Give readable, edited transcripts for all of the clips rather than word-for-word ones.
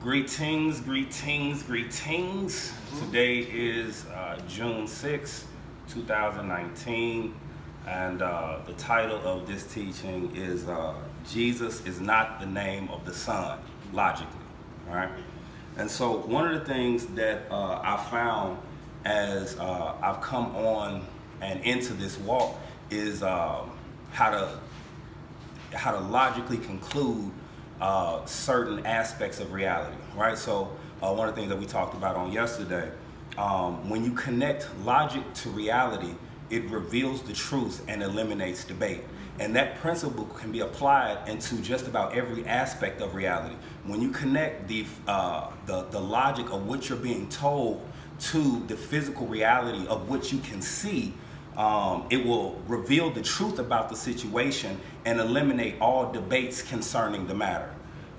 Greetings, greetings, greetings. Today is June 6, 2019, and the title of this teaching is Jesus is not the name of the Son, logically, all right? And so one of the things that I found as I've come on and into this walk is how to logically conclude certain aspects of reality, right? So one of the things that we talked about on yesterday, when you connect logic to reality, it reveals the truth and eliminates debate. And that principle can be applied into just about every aspect of reality. When you connect the logic of what you're being told to the physical reality of what you can see, it will reveal the truth about the situation and eliminate all debates concerning the matter.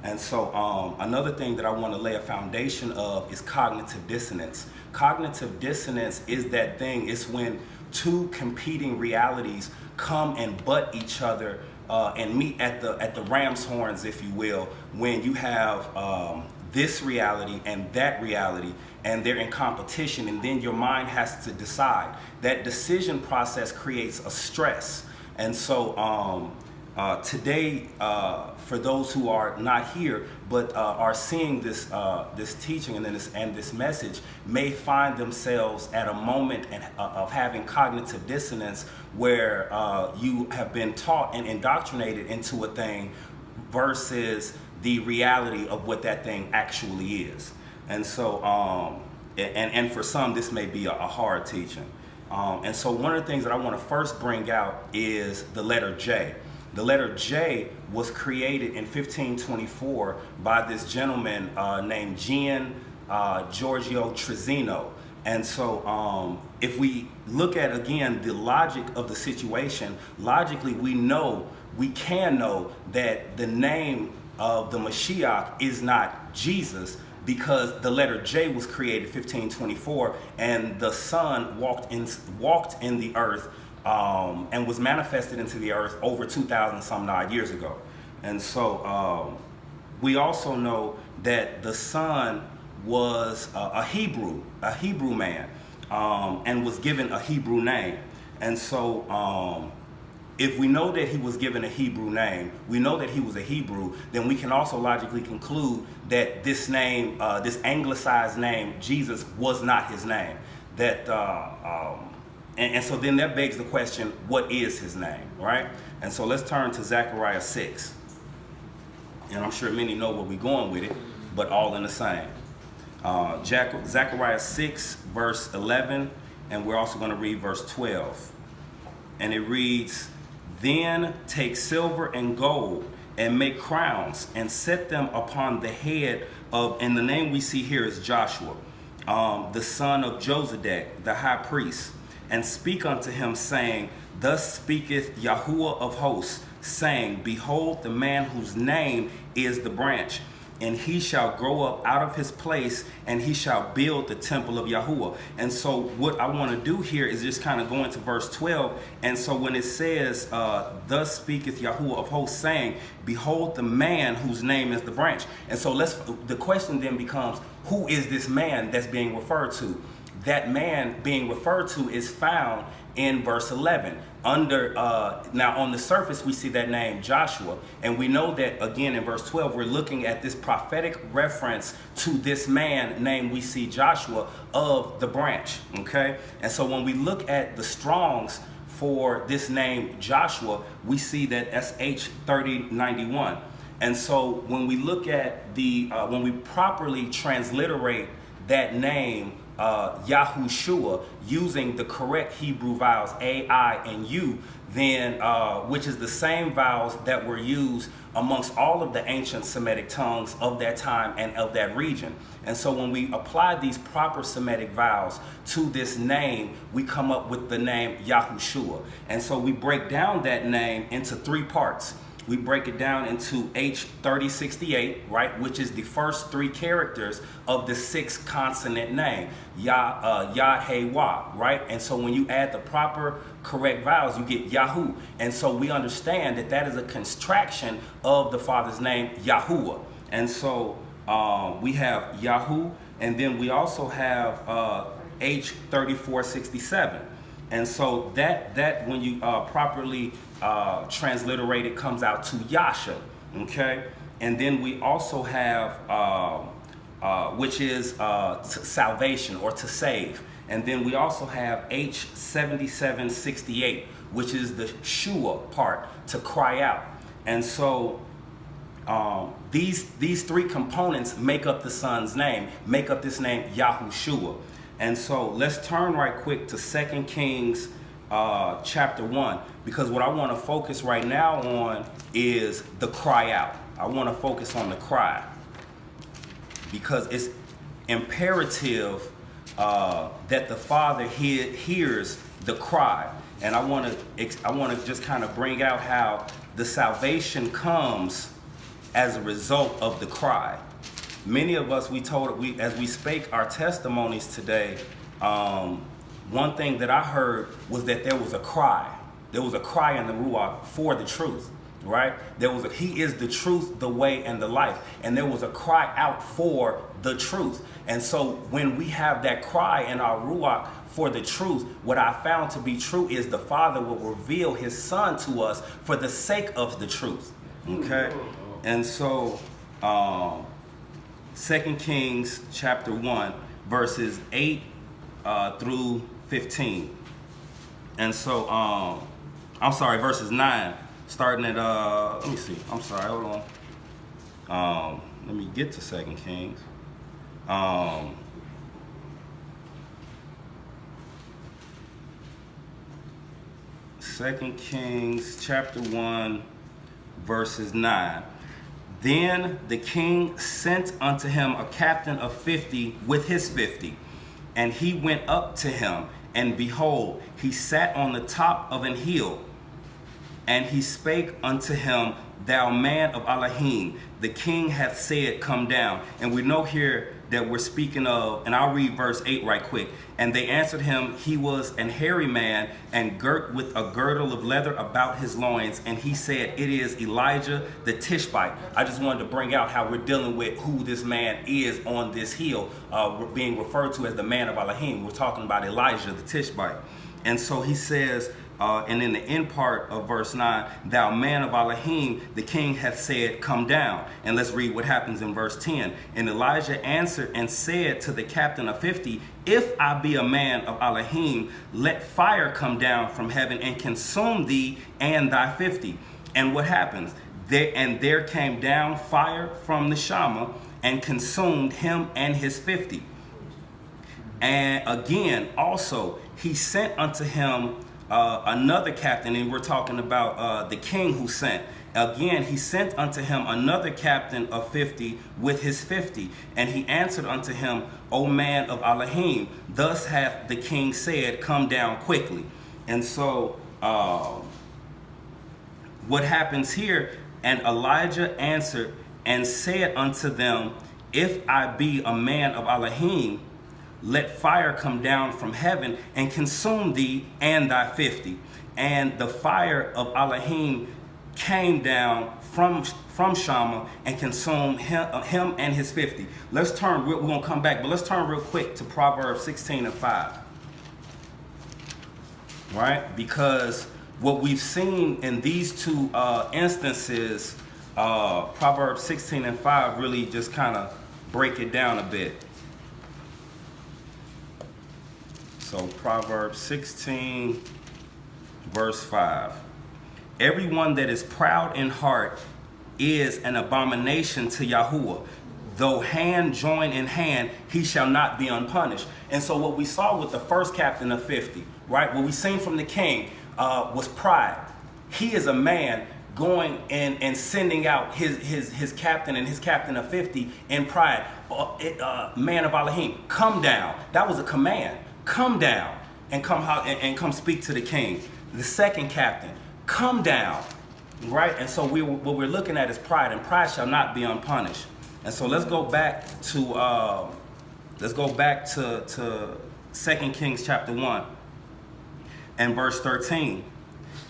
And so another thing that I want to lay a foundation of is cognitive dissonance. Cognitive dissonance is that thing, it's when two competing realities come and butt each other and meet at the ram's horns, if you will, when you have this reality and that reality, and they're in competition, and then your mind has to decide. That decision process creates a stress. And so today, for those who are not here but are seeing this teaching and this message, may find themselves at a moment of having cognitive dissonance where you have been taught and indoctrinated into a thing versus the reality of what that thing actually is. And so, and for some, this may be a hard teaching. And so one of the things that I want to first bring out is the letter J. The letter J was created in 1524 by this gentleman named Gian Giorgio Trezino. And so if we look at, again, the logic of the situation, logically we can know that the name of the Mashiach is not Jesus, because the letter J was created 1524, and the Son walked in the earth and was manifested into the earth over 2,000 some odd years ago. And so we also know that the Son was a Hebrew man, and was given a Hebrew name. And so if we know that he was given a Hebrew name, we know that he was a Hebrew, then we can also logically conclude that this name, this anglicized name, Jesus, was not his name. And so then that begs the question, what is his name, right? And so let's turn to Zechariah 6. And I'm sure many know where we're going with it, but all in the same. Zechariah 6, verse 11, and we're also going to read verse 12. And it reads, "Then take silver and gold and make crowns and set them upon the head of," and the name we see here is Joshua, the son of Josedek, the high priest, "and speak unto him, saying, Thus speaketh Yahuwah of hosts, saying, Behold, the man whose name is the branch, and he shall grow up out of his place, and he shall build the temple of Yahuwah." And so what I want to do here is just kind of go into verse 12. And so when it says, "Thus speaketh Yahuwah of hosts, saying, Behold the man whose name is the branch." And so the question then becomes, who is this man that's being referred to? That man being referred to is found in verse 11. Now on the surface we see that name Joshua, and we know that again in verse 12 we're looking at this prophetic reference to this man named, we see Joshua, of the branch. Okay, and so when we look at the Strongs for this name Joshua, we see that SH 3091. And so when we look at when we properly transliterate that name Yahuwshuwa using the correct Hebrew vowels A, I, and U, then which is the same vowels that were used amongst all of the ancient Semitic tongues of that time and of that region. And so when we apply these proper Semitic vowels to this name, we come up with the name Yahuwshuwa. And so we break down that name into three parts. We break it down into H3068, right, which is the first three characters of the 6 consonant name, Yad, Hey, Wah, right? And so when you add the proper correct vowels, you get Yahu. And so we understand that that is a contraction of the Father's name, Yahuwah. And so we have Yahoo, and then we also have H3467. And so that when you properly transliterate it, comes out to Yasha, okay? And then we also have, which is salvation or to save. And then we also have H7768, which is the shua part, to cry out. And so these three components make up the Son's name, make up this name Yahuwshuwa. And so let's turn right quick to 2 Kings chapter 1, because what I want to focus right now on is the cry out. I want to focus on the cry, because it's imperative that the Father hears the cry. And I want to just kind of bring out how the salvation comes as a result of the cry. Many of us, as we spake our testimonies today, one thing that I heard was that there was a cry. There was a cry in the Ruach for the truth, right? He is the truth, the way, and the life. And there was a cry out for the truth. And so when we have that cry in our Ruach for the truth, what I found to be true is the Father will reveal his Son to us for the sake of the truth, okay? And so 2 Kings chapter 1, verses 8 through 15. And so, I'm sorry, verses 9, starting at, let me see. I'm sorry, hold on. Let me get to 2 Kings. 2 Kings chapter 1, verses 9. Then the king sent unto him a captain of 50 with his 50. And he went up to him, and behold, he sat on the top of an hill. And he spake unto him, Thou man of Elohim, the king hath said, Come down. And we know here that we're speaking of, and I'll read verse 8 right quick. And they answered him, he was an hairy man, and girt with a girdle of leather about his loins. And he said, It is Elijah the Tishbite. I just wanted to bring out how we're dealing with who this man is on this hill, being referred to as the man of Elohim. We're talking about Elijah the Tishbite. And so he says, and in the end part of verse 9, Thou man of Elohim, the king hath said, Come down. And let's read what happens in verse 10. And Elijah answered and said to the captain of 50, If I be a man of Elohim, let fire come down from heaven and consume thee and thy 50. And what happens? There came down fire from the Shammah and consumed him and his 50. And again, also, he sent unto him another captain, and we're talking about the king who sent. Again, he sent unto him another captain of 50 with his 50. And he answered unto him, O man of Elohim, thus hath the king said, Come down quickly. And so what happens here? And Elijah answered and said unto them, If I be a man of Elohim, let fire come down from heaven and consume thee and thy 50. And the fire of Elohim came down from Shammah and consumed him and his 50. Let's turn, we're going to come back, but let's turn real quick to Proverbs 16 and 5. Right? Because what we've seen in these two instances, Proverbs 16 and 5 really just kind of break it down a bit. So Proverbs 16, verse 5. Everyone that is proud in heart is an abomination to Yahuwah. Though hand join in hand, he shall not be unpunished. And so what we saw with the first captain of 50, right? What we seen from the king was pride. He is a man going and sending out his captain and his captain of 50 in pride. Man of Elohim, come down. That was a command. Come down and come speak to the king. The second captain, come down, right? And so what we're looking at is pride, and pride shall not be unpunished. And so let's go back to 2 Kings chapter 1 and verse 13.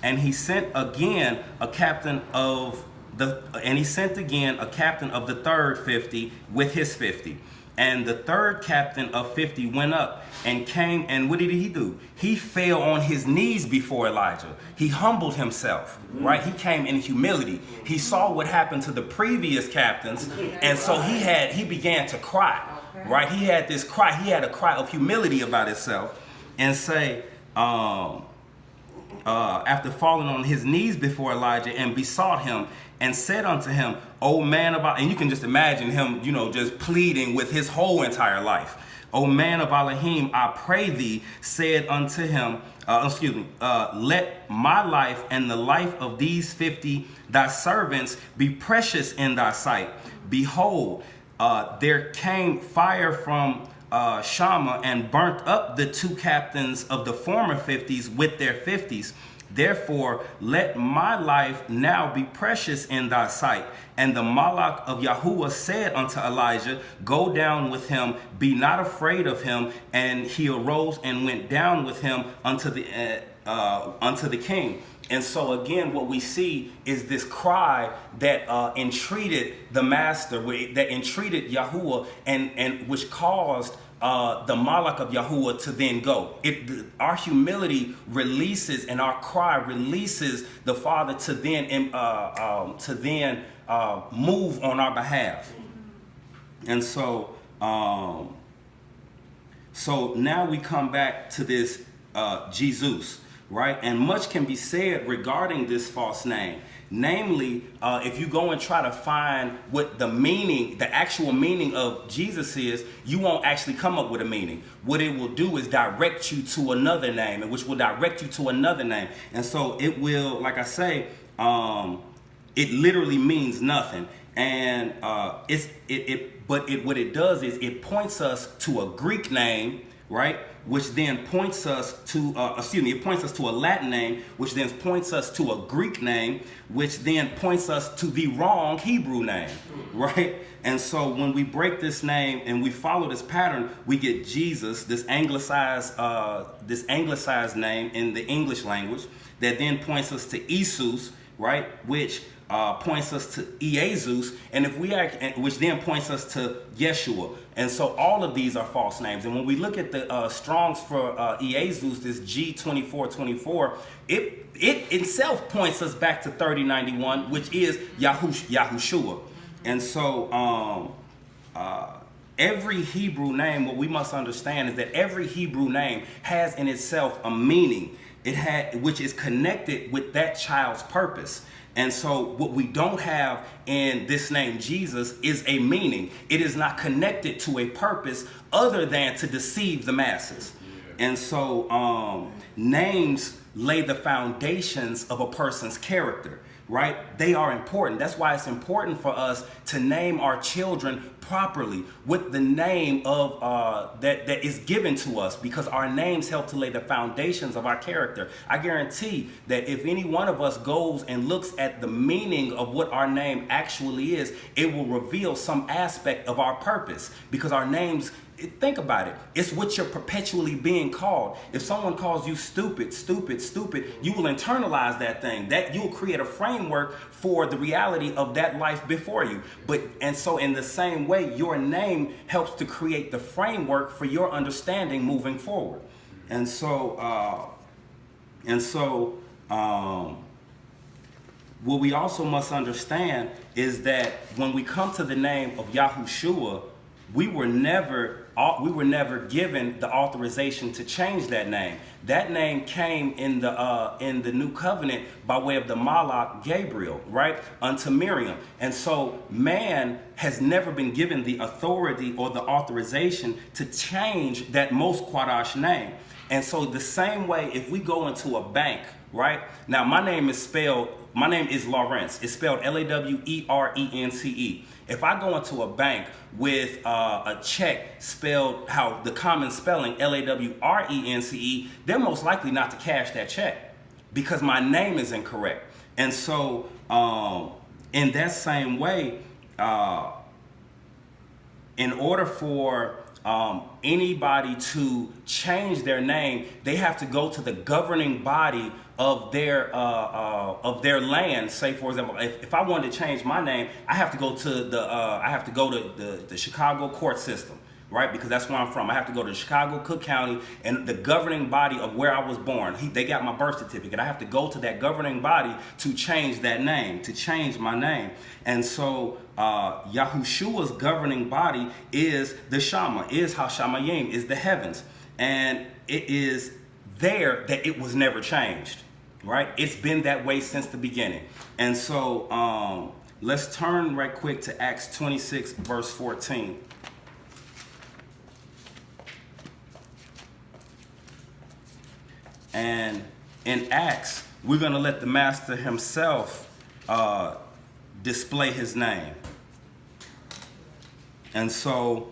And he sent again a captain of And he sent again a captain of the third 50 with his 50. And the third captain of 50 went up and came, and what did he do? He fell on his knees before Elijah. He humbled himself, right? He came in humility. He saw what happened to the previous captains, and so he began to cry, right? He had this cry. He had a cry of humility about himself, and say, after falling on his knees before Elijah and besought him and said unto him, O man of, and you can just imagine him, just pleading with his whole entire life. O man of Elohim, I pray thee, said unto him, let my life and the life of these 50 thy servants be precious in thy sight. Behold, there came fire from Shammah and burnt up the 2 captains of the former 50s with their 50s. Therefore, let my life now be precious in thy sight. And the Malach of Yahuwah said unto Elijah, go down with him, be not afraid of him. And he arose and went down with him unto the king. And so again, what we see is this cry that entreated the master, that entreated Yahuwah, and which caused the Malach of Yahuwah to then go. Our humility releases, and our cry releases the Father to then move on our behalf. And so now we come back to this Jesus. Right? And much can be said regarding this false name. Namely, if you go and try to find what the actual meaning of Jesus is, you won't actually come up with a meaning. What it will do is direct you to another name, and which will direct you to another name. And so it will, like I say, it literally means nothing. And what it does is it points us to a Greek name, right? Which then points us to, it points us to a Latin name, which then points us to a Greek name, which then points us to the wrong Hebrew name, right? And so when we break this name and we follow this pattern, we get Jesus, this anglicized name in the English language, that then points us to Jesus, right? Which points us to Jesus, and which then points us to Yeshua. And so all of these are false names. And when we look at the Strongs for Jesus, this G2424, it itself points us back to 3091, which is Yahushua. And so every Hebrew name, what we must understand is that every Hebrew name has in itself a meaning, which is connected with that child's purpose. And so what we don't have in this name Jesus is a meaning. It is not connected to a purpose other than to deceive the masses. And so names lay the foundations of a person's character, right? They are important. That's why it's important for us to name our children properly with the name of that is given to us, because our names help to lay the foundations of our character. I guarantee that if any one of us goes and looks at the meaning of what our name actually is, it will reveal some aspect of our purpose, because our names, think about it, it's what you're perpetually being called. If someone calls you stupid, you will internalize that thing. That you'll create a framework for the reality of that life before you. And so in the same way, your name helps to create the framework for your understanding moving forward. And so what we also must understand is that when we come to the name of Yahushua, we were never given the authorization to change that name. That name came in the new covenant by way of the Malach Gabriel, right, unto Miriam. And so man has never been given the authority or the authorization to change that most Quadash name. And so the same way, if we go into a bank, right? Now my name is Lawrence. It's spelled Lawerence. If I go into a bank with a check spelled how the common spelling, Lawerence, they're most likely not to cash that check because my name is incorrect. And so in that same way, in order for anybody to change their name, they have to go to the governing body of their land. Say, for example, if I wanted to change my name, I have to go to the Chicago court system, right? Because that's where I'm from. I have to go to Chicago, Cook County, and the governing body of where I was born. They got my birth certificate. I have to go to that governing body to change that name, to change my name. And so Yahushua's governing body is the Shama, is Hashamayim, is the heavens. And it is there that it was never changed, right? It's been that way since the beginning. And so let's turn right quick to Acts 26, verse 14. And in Acts, we're going to let the Master himself display his name. And so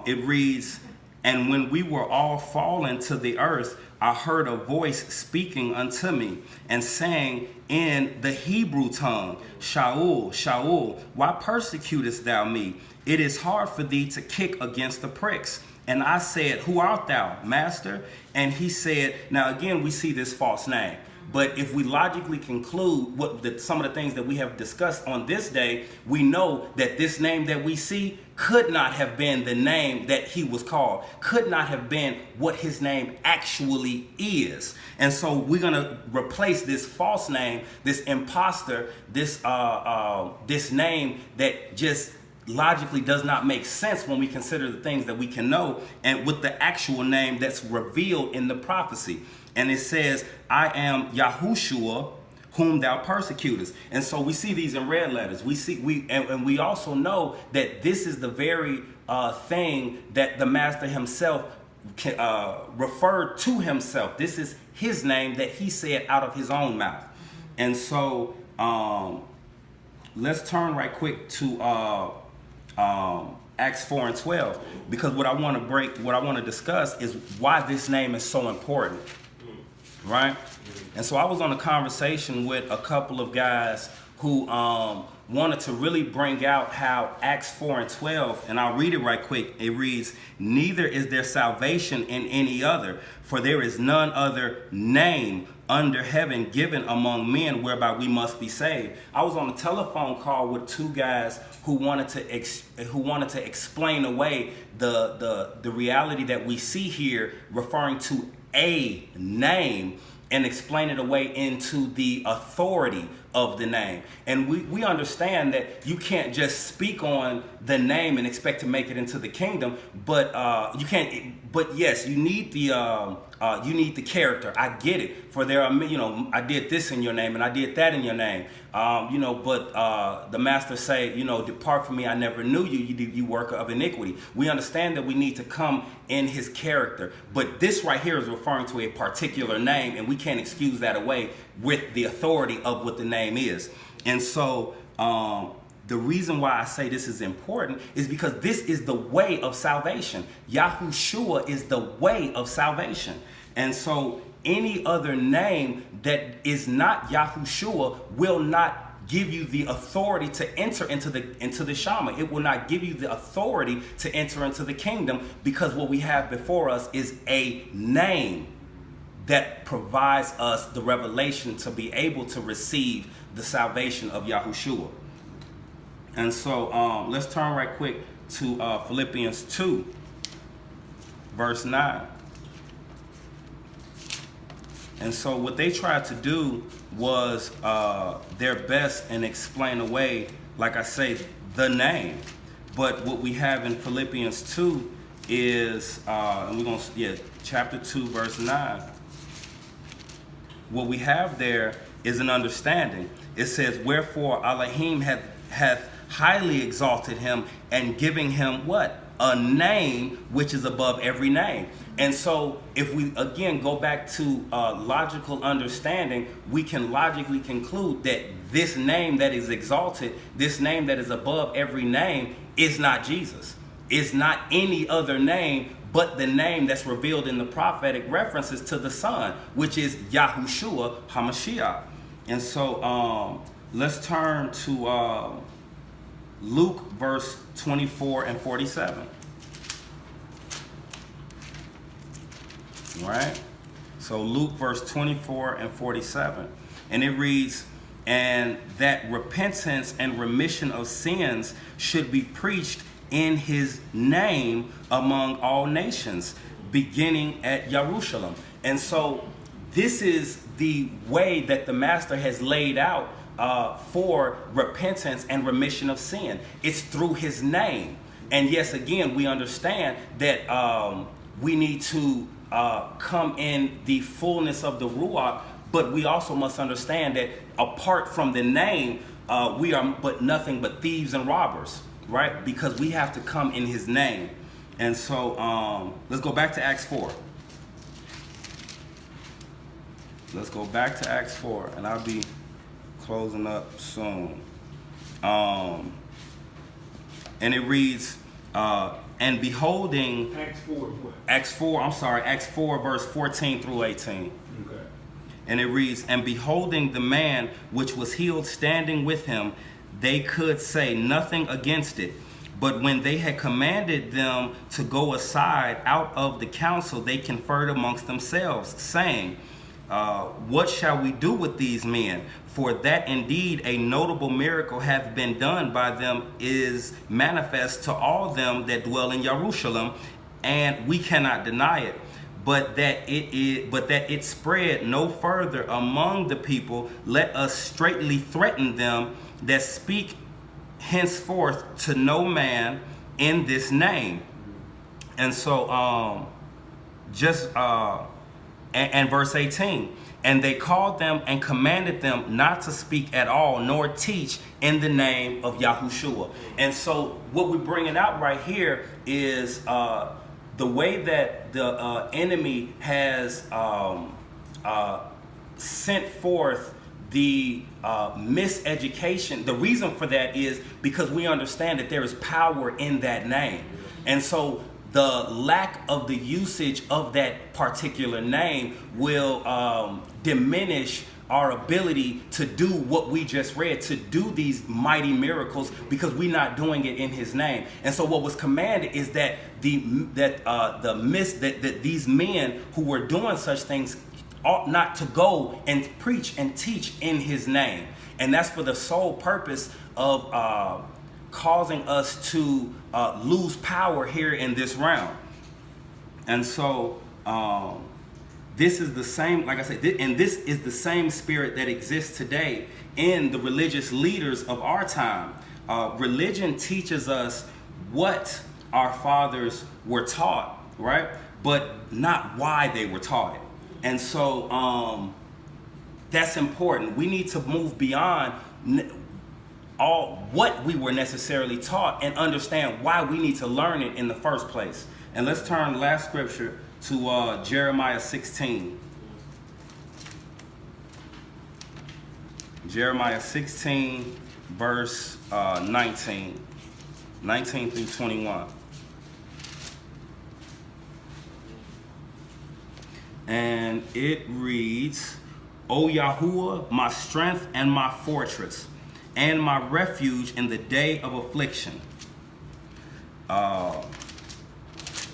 it reads, "And when we were all fallen to the earth, I heard a voice speaking unto me and saying in the Hebrew tongue, Shaul, Shaul, why persecutest thou me? It is hard for thee to kick against the pricks. And I said, who art thou, Master? And he said," now again, we see this false name. But if we logically conclude some of the things that we have discussed on this day, we know that this name that we see could not have been the name that he was called, could not have been what his name actually is. And so we're going to replace this false name, this imposter, this name that just logically does not make sense when we consider the things that we can know, and with the actual name that's revealed in the prophecy. And it says, "I am Yahuwshuwa, whom thou persecutest." And so we see these in red letters. We also know that this is the very thing that the Master himself referred to himself. This is his name that he said out of his own mouth. And so let's turn right quick to Acts 4 and 12, because what I want to discuss is why this name is so important, right? And so I was on a conversation with a couple of guys who wanted to really bring out how Acts 4 and 12, and I'll read it right quick. It reads, "Neither is there salvation in any other, for there is none other name under heaven given among men whereby we must be saved." I was on a telephone call with two guys who wanted to explain away the reality that we see here, referring to a name, and explain it away into the authority of the name. And we understand that you can't just speak on the name and expect to make it into the kingdom, but you can't. But yes, you need the character. I get it. For there are, I did this in your name and I did that in your name. But the Master say, "Depart from me, I never knew you, you worker of iniquity." We understand that we need to come in his character. But this right here is referring to a particular name, and we can't excuse that away with the authority of what the name is. And so the reason why I say this is important is because this is the way of salvation. Yahushua is the way of salvation. And so any other name that is not Yahushua will not give you the authority to enter into the Shama. It will not give you the authority to enter into the kingdom, because what we have before us is a name that provides us the revelation to be able to receive the salvation of Yahushua. And so let's turn right quick to Philippians 2, verse 9. And so what they tried to do was their best and explain away, like I say, the name. But what we have in Philippians 2 is, and we're going to, chapter 2, verse 9. What we have there is an understanding. It says, "Wherefore Elohim hath highly exalted him, and giving him" what? "A name which is above every name." And so if we again go back to logical understanding, we can logically conclude that this name that is exalted, this name that is above every name, is not Jesus. It's not any other name but the name that's revealed in the prophetic references to the Son, which is Yahuwshuwa Ha'Mashiyach. And so let's turn to Luke verse 24 and 47. right? So Luke verse 24 and 47. And it reads, and that repentance and remission of sins should be preached in his name among all nations, beginning at Jerusalem. And so this is the way that the master has laid out for repentance and remission of sin. It's through his name. And yes, again, we understand that we need to come in the fullness of the Ruach, but we also must understand that apart from the name, we are but nothing but thieves and robbers, right? Because we have to come in his name. And so let's go back to Acts 4. Let's go back to Acts 4, and I'll be closing up soon. And it reads, and beholding... Acts 4 what? Acts 4 verse 14 through 18. Okay. And it reads, and beholding the man which was healed standing with him, they could say nothing against it. But when they had commanded them to go aside out of the council, they conferred amongst themselves, saying, what shall we do with these men? For that indeed a notable miracle hath been done by them is manifest to all them that dwell in Jerusalem, and we cannot deny it. But that it spread no further among the people, let us straitly threaten them that speak henceforth to no man in this name. And so and verse 18, and they called them and commanded them not to speak at all, nor teach in the name of Yahuwshuwa. And so what we're bringing out right here is the way that the enemy has sent forth the miseducation. The reason for that is because we understand that there is power in that name. And so the lack of the usage of that particular name will diminish our ability to do what we just read, to do these mighty miracles, because we're not doing it in his name. And so what was commanded is that that these men who were doing such things ought not to go and preach and teach in his name. And that's for the sole purpose of causing us to lose power here in this realm. And so this is the same, like I said, and this is the same spirit that exists today in the religious leaders of our time. Religion teaches us what our fathers were taught, right? But not why they were taught it. And so that's important. We need to move beyond all what we were necessarily taught and understand why we need to learn it in the first place. And let's turn last scripture to Jeremiah 16. Jeremiah 16 verse 19 through 21. And it reads, O Yahuwah, my strength and my fortress, and my refuge in the day of affliction.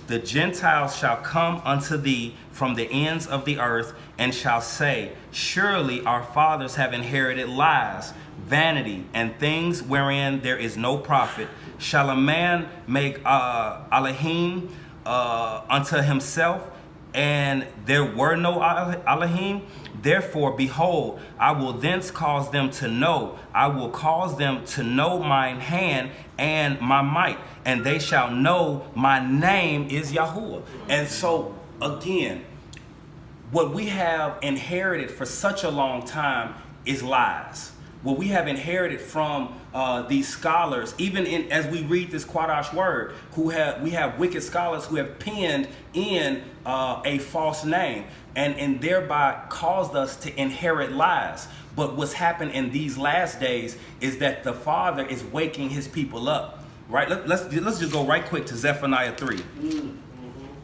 The Gentiles shall come unto thee from the ends of the earth, and shall say, surely our fathers have inherited lies, vanity, and things wherein there is no profit. Shall a man make Elohim unto himself, and there were no Elohim? Therefore, behold, I will thence cause them to know. I will cause them to know mine hand and my might, and they shall know my name is Yahuwah. And so, again, what we have inherited for such a long time is lies. What we have inherited from these scholars, even as we read this Quadash word, we have wicked scholars who have penned in a false name and thereby caused us to inherit lies. But what's happened in these last days is that the Father is waking his people up. Right? Let's just go right quick to Zephaniah 3.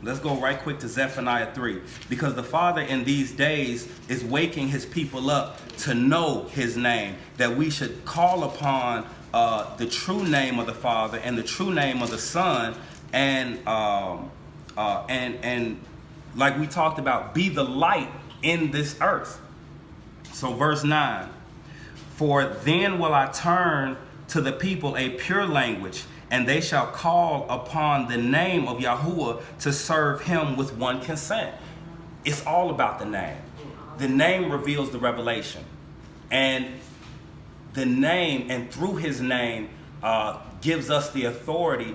Let's go right quick to Zephaniah 3, because the Father in these days is waking his people up to know his name, that we should call upon the true name of the Father and the true name of the Son, and like we talked about, be the light in this earth. So verse 9, for then will I turn to the people a pure language, and they shall call upon the name of Yahuwah to serve him with one consent. It's all about the name. The name reveals the revelation. And the name, and through his name, gives us the authority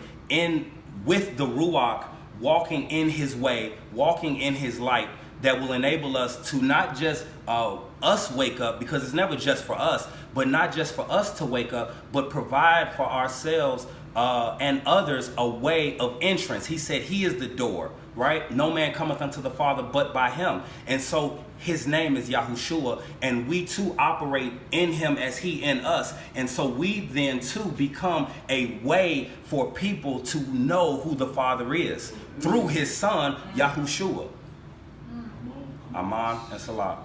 with the Ruach, walking in his way, walking in his light, that will enable us to not just us wake up, because it's never just for us, but not just for us to wake up, but provide for ourselves and others a way of entrance. He said he is the door, right? No man cometh unto the Father but by him. And so his name is Yahuwshuwa, and we too operate in him as he in us. And so we then too become a way for people to know who the Father is through his son, Yahuwshuwa. Aman and Salah.